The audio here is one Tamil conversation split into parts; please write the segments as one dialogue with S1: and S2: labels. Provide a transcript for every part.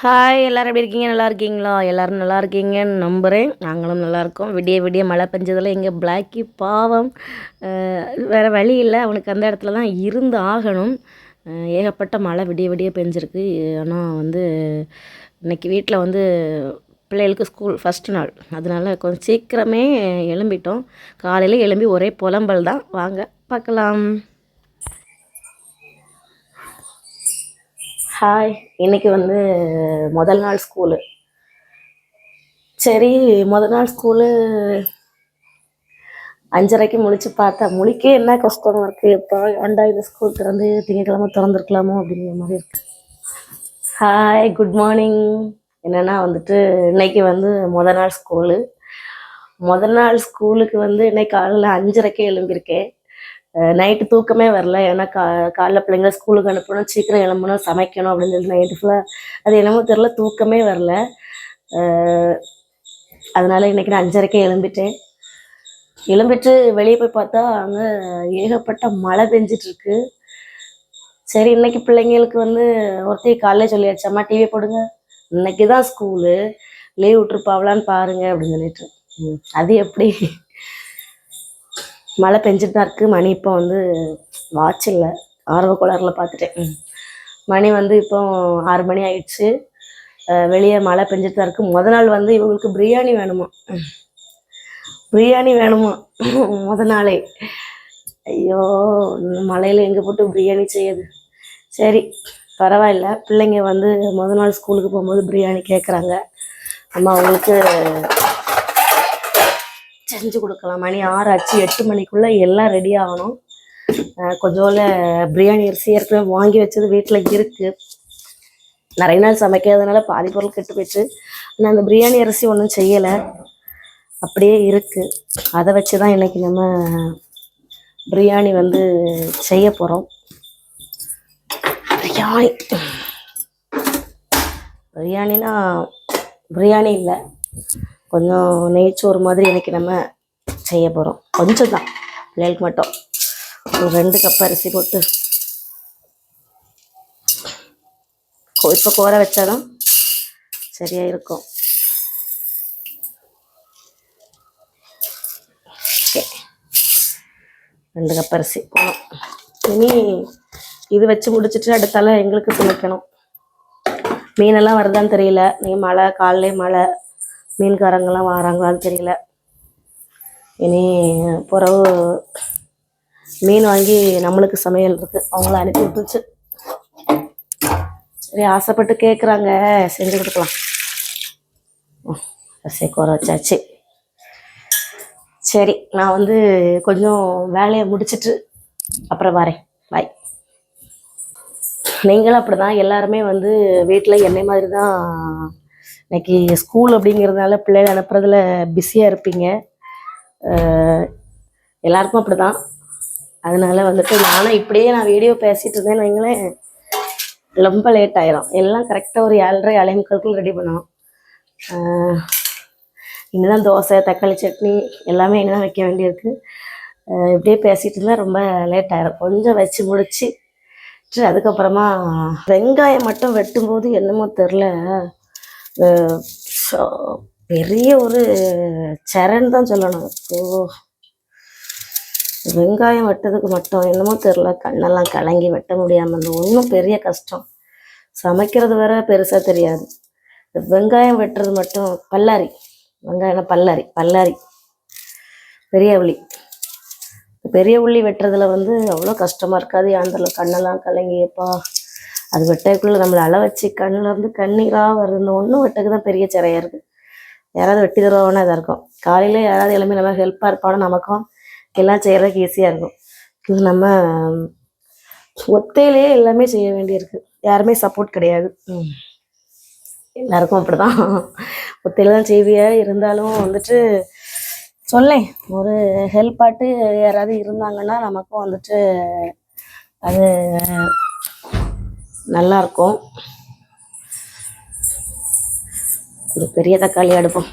S1: ஹாய் எல்லாரும் எப்படி இருக்கீங்க? நல்லா இருக்கீங்களா? எல்லோரும் நல்லா இருக்கீங்கன்னு நம்புகிறேன். நாங்களும் நல்லாயிருக்கோம். விடிய விடிய மழை பெஞ்சதில் எங்கள் பிளாக்கி பாவம் வேறு வழி இல்லை, அவனுக்கு அந்த இடத்துல தான் இருந்து ஆகணும். ஏகப்பட்ட மழை விடிய விடிய பெஞ்சிருக்கு. ஆனால் இன்றைக்கி வீட்டில் பிள்ளைகளுக்கு ஸ்கூல் ஃபஸ்ட்டு நாள், அதனால் கொஞ்சம் சீக்கிரமே எழும்பிட்டோம். காலையில் எழும்பி ஒரே புலம்பல் தான். வாங்க பார்க்கலாம். ஹாய், இன்றைக்கி முதல் நாள் ஸ்கூலு. சரி, முதல் நாள் ஸ்கூலு 5:30க்கு முழிச்சு பார்த்தா முழிக்கே என்ன கஷ்டமாக இருக்குது. எப்போ ஏன்டா இது ஸ்கூல் திறந்து திங்கக்கிழமை திறந்துருக்கலாமோ அப்படிங்கிற மாதிரி இருக்குது. Hi, good morning. என்னென்னா இன்னைக்கு முதல் நாள் ஸ்கூலு. முதல் நாள் ஸ்கூலுக்கு இன்னைக்கு காலையில் 5:30க்கே எழும்பியிருக்கேன். நைட்டு தூக்கமே வரல. ஏன்னா காலைல பிள்ளைங்கள ஸ்கூலுக்கு அனுப்பணும், சீக்கிரம் எழும்பணும், சமைக்கணும் அப்படின்னு சொல்லி நைட்டு ஃபுல்லாக அது என்னமோ தெரில, தூக்கமே வரல. அதனால் இன்றைக்கி நான் 5:30க்கே எழும்பிட்டு வெளியே போய் பார்த்தா அங்கே ஏகப்பட்ட மழை பெஞ்சிட்ருக்கு. சரி, இன்றைக்கி பிள்ளைங்களுக்கு ஒருத்தையும் காலையில் சொல்லியாச்சு, அம்மா டிவி போடுங்க, இன்னைக்கு தான் ஸ்கூலு, லீவ் விட்டுருப்பாவலான்னு பாருங்கள் அப்படின்னு சொல்லிட்டு. அது எப்படி, மழை பெஞ்சிட்டு தான் இருக்குது. மணி இப்போ வாட்ச் இல்லை, ஆர்வ கோளாறில் பார்த்துட்டேன். மணி இப்போ 6 மணி ஆயிடுச்சு. வெளியே மழை பெஞ்சிட்டு தான் இருக்குது. முத நாள் இவங்களுக்கு பிரியாணி வேணுமா, முத நாளே. ஐயோ, மழையில் எங்கே போட்டு பிரியாணி செய்யுது. சரி, பரவாயில்ல. பிள்ளைங்க முத நாள் ஸ்கூலுக்கு போகும்போது பிரியாணி கேட்குறாங்க. அம்மா அவங்களுக்கு செஞ்சு கொடுக்கலாம். மணி 6 ஆச்சு, 8 மணிக்குள்ளே எல்லாம் ரெடி ஆகணும். கொஞ்சோல பிரியாணி அரிசி ஏற்கனவே வாங்கி வச்சது வீட்டில் இருக்குது. நிறைய நாள் சமைக்காதனால பாதி பொருள் கெட்டு போயிடுச்சு. ஆனால் அந்த பிரியாணி அரிசி ஒன்றும் செய்யலை, அப்படியே இருக்குது. அதை வச்சு தான் இன்றைக்கி நம்ம பிரியாணி செய்ய போகிறோம். பிரியாணினா பிரியாணி இல்லை, கொஞ்சம் நெய்ச்சோறு மாதிரி இன்றைக்கி நம்ம செய்ய போகிறோம். கொஞ்சம் தான், பிள்ளைகளுக்கு மட்டும். ஒரு 2 கப் அரிசி போட்டு இப்போ கோர வச்சாதான் சரியாக இருக்கும். ஓகே, 2 கப் அரிசி போகணும். இனி இது வச்சு முடிச்சுட்டு அடுத்தால எங்களுக்கு சமைக்கணும். மீனெல்லாம் வருதான்னு தெரியல. நீ மழை, காலையிலே மழை, மீன்காரங்கெல்லாம் வராங்களான்னு தெரியல. இனி பிறகு மீன் வாங்கி நம்மளுக்கு சமையல் இருக்குது, அவங்கள அனுப்பி விட்டுச்சு. சரி, ஆசைப்பட்டு கேட்குறாங்க, செஞ்சு கொடுக்கலாம். அரிசி கோர வச்சாச்சு. சரி, நான் கொஞ்சம் வேலையை முடிச்சுட்டு அப்புறம் வரேன். பாய். நீங்களும் அப்படி தான், எல்லாருமே வீட்டில் என்னை மாதிரி தான் இன்னைக்கு ஸ்கூல் அப்படிங்கிறதுனால பிள்ளைகளை அனுப்புறதுல பிஸியாக இருப்பீங்க. எல்லாருக்கும் அப்படி தான். அதனால நானும் இப்படியே நான் வீடியோ பேசிகிட்டு இருந்தேன்னு வைங்களேன், ரொம்ப லேட் ஆயிரும். எல்லாம் கரெக்டாக ஒரு 7:30 7:45 ரெடி பண்ணணும். இனிதான் தோசை, தக்காளி சட்னி எல்லாமே இனிதான் வைக்க வேண்டியிருக்கு. இப்படியே பேசிகிட்டு இருந்தால் ரொம்ப லேட் ஆயிரும். கொஞ்சம் வச்சு முடிச்சு அதுக்கப்புறமா வெங்காயம் மட்டும் வெட்டும்போது என்னமோ தெரில, பெரிய ஒரு சரண் தான் சொல்லணும். வெங்காயம் வெட்டதுக்கு மட்டும் என்னமோ தெரில, கண்ணெல்லாம் கலங்கி வெட்ட முடியாமல் இருந்தது. ஒன்றும் பெரிய கஷ்டம், சமைக்கிறது வேற பெருசாக தெரியாது. வெங்காயம் வெட்டுறது மட்டும் பல்லாரி வெங்காயம், பல்லாரி பெரிய உள்ளி வெட்டுறதுல அவ்வளோ கஷ்டமாக இருக்காது. அந்த கண்ணெல்லாம் கலங்கியப்பா, அது வெட்டக்குள்ளே நம்மளை அள வச்சு கண்ணில் கண்ணீராக வருது. ஒன்றும் வெட்டக்கு தான் பெரிய சிறையாக இருக்குது. யாராவது வெட்டி தருவாங்கன்னா இதாக இருக்கும். காலையில் யாராவது எல்லாமே நம்ம ஹெல்ப்பாக இருப்பானோ, நமக்கும் எல்லாம் செய்கிறதுக்கு ஈஸியாக இருக்கும். இது நம்ம ஒத்தையிலே எல்லாமே செய்ய வேண்டியிருக்கு, யாருமே சப்போர்ட் கிடையாது. எல்லாருக்கும் அப்படி தான், ஒத்தையில் தான் செய்வியா. இருந்தாலும் சொல்லேன், ஒரு ஹெல்ப்பாட்டு யாராவது இருந்தாங்கன்னா நமக்கும் அது நல்லாயிருக்கும். ஒரு பெரிய தக்காளி அடுப்போம்,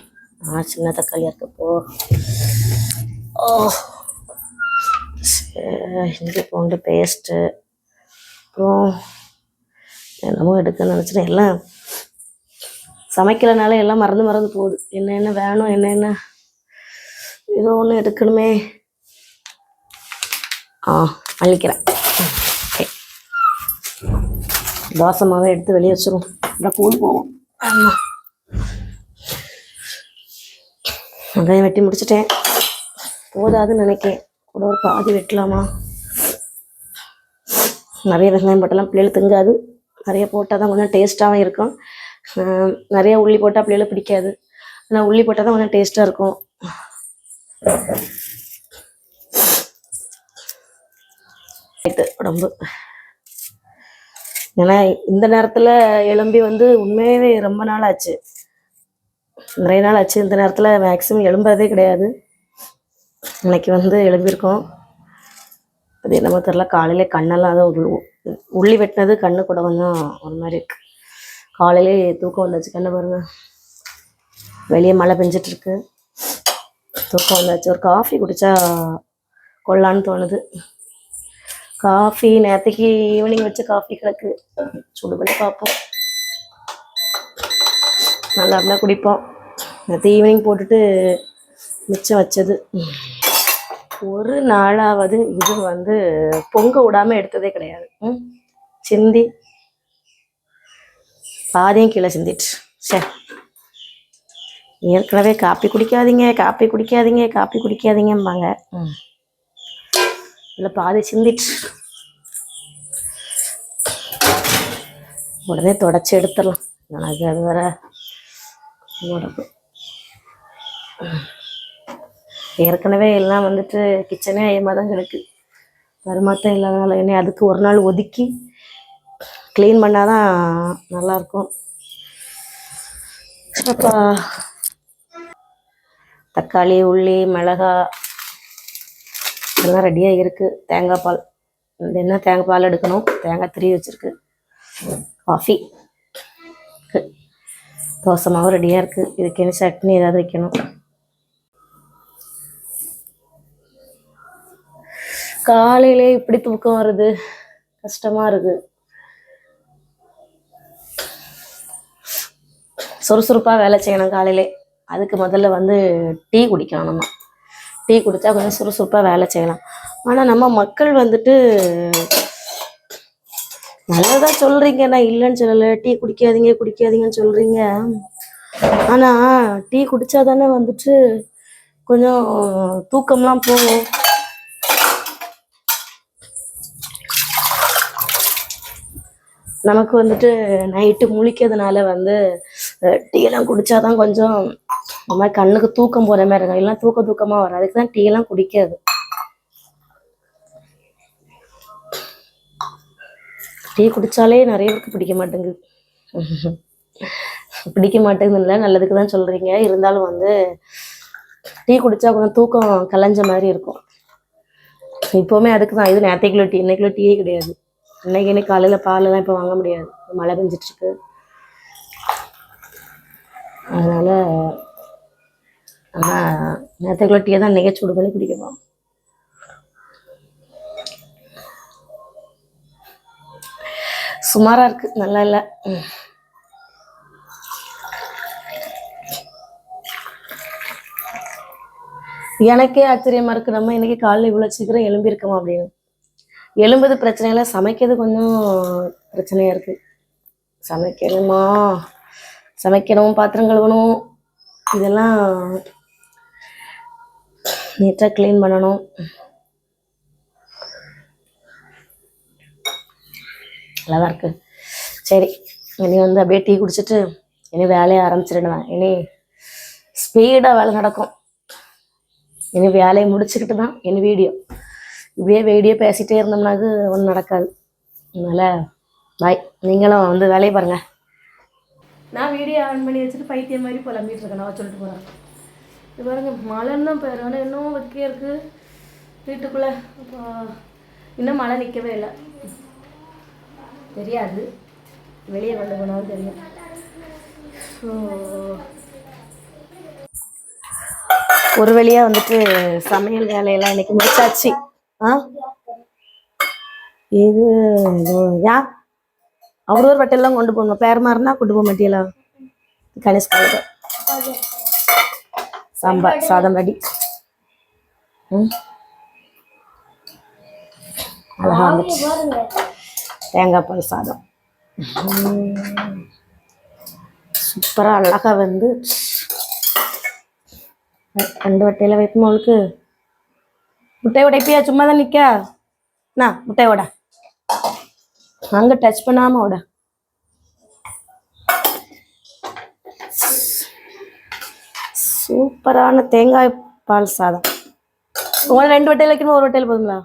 S1: சின்ன தக்காளியாக இருக்கப்போ. இஞ்சி பூண்டு பேஸ்ட்டு, அப்புறம் என்னமோ எடுக்கணும்னு நினச்சிட்டேன். எல்லாம் சமைக்கலனால எல்லாம் மறந்து மறந்து போகுது. என்ன வேணும், என்ன ஏதோ ஒன்று எடுக்கணுமே. அழிக்கிறேன். தோசை மாவை எடுத்து வெளியே வச்சிரும். அப்புறம் கூழ் போவோம். ஆமாம், வெங்காயம் வெட்டி முடிச்சிட்டேன். போதாதுன்னு நினைக்கேன். கூட ஒரு பாதி வெட்டலாமா? நிறைய வெங்காயம் போட்டெல்லாம் பிள்ளைகள் திங்காது. நிறைய போட்டால் தான் கொஞ்சம் டேஸ்ட்டாகவும் இருக்கும். நிறைய உள்ளி போட்டால் பிள்ளைகளுக்கு பிடிக்காது. ஆனால் உள்ளி போட்டால் தான் கொஞ்சம் டேஸ்ட்டாக இருக்கும். உடம்பு ஏன்னா இந்த நேரத்தில் எலும்பி வந்து உண்மையாகவே ரொம்ப நாள் ஆச்சு, நிறைய நாள் ஆச்சு. இந்த நேரத்தில் மேக்ஸிமம் எழும்புறதே கிடையாது. இன்னைக்கு வந்து எழும்பியிருக்கோம். அது என்னமோ தெரியல, காலையிலே கண்ணெல்லாம் அதை உள்ளி வெட்டினது கண்ணு கூட கொஞ்சம் ஒரு மாதிரி இருக்கு. காலையிலே தூக்கம் வந்தாச்சு. கண்ணை பாருங்க, வெளியே மழை பெஞ்சிட்ருக்கு. தூக்கம் வந்தாச்சு. ஒரு காஃபி குடித்தா கொள்ளான்னு தோணுது. காஃபி நேற்றுக்கு ஈவினிங் வச்ச காஃபி கிடக்கு, சுடு பண்ணி பார்ப்போம். நல்லா இருந்தால் குடிப்போம். நேற்று ஈவினிங் போட்டுட்டு மிச்சம் வச்சது. ஒரு நாளாவது இது வந்து பொங்க விடாமல் எடுத்ததே கிடையாது. சிந்தி பாதையும் கீழே சிந்திட்டு. சரி, ஏற்கனவே காப்பி குடிக்காதீங்க, காப்பி குடிக்காதீங்க, காப்பி குடிக்காதீங்கம்பாங்க. இல்லை பாதி சிந்திட்டு உடனே தொடச்சி எடுத்துடலாம். எனக்கு அது வேற உடம்பு. ஏற்கனவே எல்லாம் வந்துட்டு கிச்சனே ஐயமாக தான் கிடக்கு. வருமாட்டம் இல்லாதனால என்ன அதுக்கு ஒரு நாள் ஒதுக்கி க்ளீன் பண்ணாதான் நல்லாயிருக்கும். அப்பா தக்காளி, உள்ளி, மிளகா எல்லாம் ரெடியாக இருக்குது. தேங்காய் பால், என்ன தேங்காய் பால் எடுக்கணும். தேங்காய் திரி வச்சுருக்கு. காஃபி, தோசை மாவு ரெடியாக இருக்குது. இதுக்கு என்ன சட்னி ஏதாவது வைக்கணும். காலையிலே இப்படி தூக்கம் வருது, கஷ்டமாக இருக்குது. சுறுசுறுப்பாக வேலை செய்யணும் காலையிலே. அதுக்கு முதல்ல வந்து டீ குடிக்கணும். நம்ம டீ குடித்தா கொஞ்சம் சுறுசுறுப்பாக வேலை செய்யலாம். ஆனால் நம்ம மக்கள் வந்துட்டு நல்லதாக சொல்கிறீங்க, நான் இல்லைன்னு சொல்லலை. டீ குடிக்காதீங்க குடிக்காதீங்கன்னு சொல்கிறீங்க. ஆனால் டீ குடித்தா தானே வந்துட்டு கொஞ்சம் தூக்கம்லாம் போகும். நமக்கு வந்துட்டு நைட்டு முழிக்கிறதுனால வந்து டீயெல்லாம் குடித்தாதான் கொஞ்சம் இந்த மாதிரி கண்ணுக்கு தூக்கம் போகிற மாதிரி இருக்கும். இல்லைன்னா தூக்கமாக வரும். அதுக்கு தான் டீயெல்லாம் குடிக்காது. டீ குடித்தாலே நிறைய பேருக்கு பிடிக்க மாட்டேங்குது. பிடிக்க மாட்டேங்குது இல்லை, நல்லதுக்கு தான் சொல்கிறீங்க. இருந்தாலும் வந்து டீ குடித்தா கொஞ்சம் தூக்கம் கலைஞ்ச மாதிரி இருக்கும். இப்போவுமே அதுக்கு தான். இது நேற்றைக்குள்ள டீ, இன்னைக்குள்ள டீயே கிடையாது. இன்னைக்கு காலையில் பாலெல்லாம் இப்போ வாங்க முடியாது, மழை பெஞ்சிட்ருக்கு. அதனால் நேற்றுக்குள்ள டீயை தான் இன்றைக்கே சூடு பண்ணி குடிக்கணும். சுமாராக இருக்குது, நல்லா இல்லை. எனக்கே ஆச்சரியமாக இருக்குது, நம்ம இன்றைக்கி காலையில் இவ்வளோ சீக்கிரம் எழும்பியிருக்கோமா அப்படின்னு. எழும்புது பிரச்சனை இல்லை, சமைக்கிறது கொஞ்சம் பிரச்சனையாக இருக்குது. சமைக்கணும், பாத்திரம் கழுவணும், இதெல்லாம் நீட்டாக க்ளீன் பண்ணணும். நல்லாதான் இருக்குது. சரி, இனி வந்து அப்படியே டீ குடிச்சிட்டு இனி வேலையை ஆரம்பிச்சிடுவேன். இனி ஸ்பீடாக வேலை நடக்கும். இனி வேலையை முடிச்சுக்கிட்டு தான் இனி இப்படியே வீடியோ பேசிகிட்டே இருந்தோம்னாக்கு ஒன்றும் நடக்காது. அதனால் பாய், நீங்களும் வந்து வேலையை பாருங்கள். நான் வீடியோ ஆன் பண்ணி வச்சுட்டு பைத்தியம் மாதிரி புலம்பிட்டு இருக்கேன். நான் சொல்லிட்டு போகிறேன். இது பாருங்க, மழைன்னு தான் போயிடும். ஆனால் இன்னும் வெக்கையாக இருக்குது வீட்டுக்குள்ளே. அப்போ இன்னும் மழை நிற்கவே இல்லை. தெரியாது, வெளியே கொண்டு போனாலும் தெரியும். ஸோ ஒரு வழியாக வந்துட்டு சமையல் வேலையெல்லாம் இன்னைக்கு முடிச்சாச்சு. இது யா அவ்வளோ ஒரு வட்டையெல்லாம் கொண்டு போகணும். பேர் மாதிரினா கொண்டு போக மாட்டியலாம். கணேஷ்காவுக்கு சாம்பார் சாதம் ரெடி. அழகா வந்துச்சு தேங்காய் பால் சாதம். சூப்பராக அழகா வந்து 2 வட்டையில் வைக்குமா அவளுக்கு. முட்டை உடைப்பியா? சும்மா தான் நிற்கா. முட்டை உட அங்கே டச் பண்ணாமல் உட. சூப்பரான தேங்காய் பால் சாதம். உங்களை 2 வட்டையில் வைக்கணுமா, 1 வட்டையில் போதுங்களா?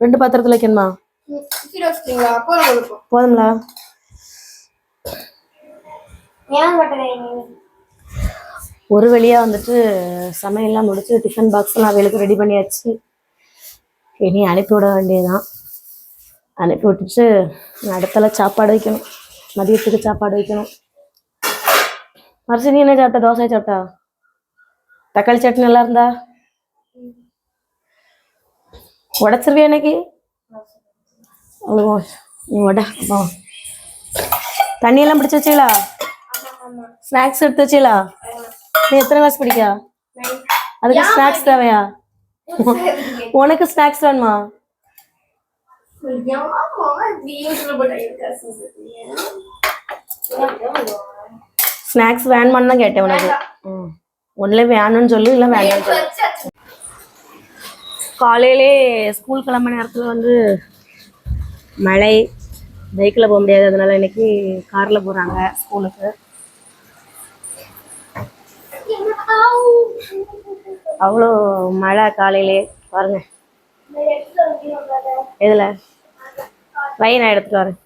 S1: 2 பாத்திரத்தில் வைக்கணுமா? போதுங்களா? ஒரு வழியாக வந்துட்டு சமையல்லாம் முடிச்சு டிஃபன் பாக்ஸ்லாம் அவளுக்கு ரெடி பண்ணியாச்சு. இனி அனுப்பி விட வேண்டியதுதான். அனுப்பி விட்டுட்டு அடுத்தல சாப்பாடு வைக்கணும். மதியத்துக்கு சாப்பாடு வைக்கணும். மறுச்சு நீ என்ன சாப்பிட்டா? தோசை சாப்பிட்டா? தக்காளி சட்னி நல்லா இருந்தா? உடச்சிருவியா இன்னைக்கு? நீ உட. தண்ணியெல்லாம் பிடிச்சி வச்சீங்களா? ஸ்நாக்ஸ் எடுத்து வச்சீங்களா? நீ எத்தனை கிளாஸ் படிக்கா? அதுக்கு ஸ்நாக்ஸ் தேவையா? உனக்கு ஸ்நாக்ஸ் வேணுமா? ஸ்நாக்ஸ் வேணுமான்னு தான் கேட்டேன் உனக்கு. ஒன்றுல வேணும்னு சொல்லு, இல்லை வேண்டாம்னு சொல்லு. காலையிலே ஸ்கூல் கிளம்ப நேரத்தில் வந்து மழை, பைக்கில் போக முடியாது. அதனால இன்னைக்கு காரில் போகிறாங்க ஸ்கூலுக்கு. அவ்வளோ மழை காலையிலே பாருங்க. எதில் வை, நான் எடுத்துட்டு வரேன்.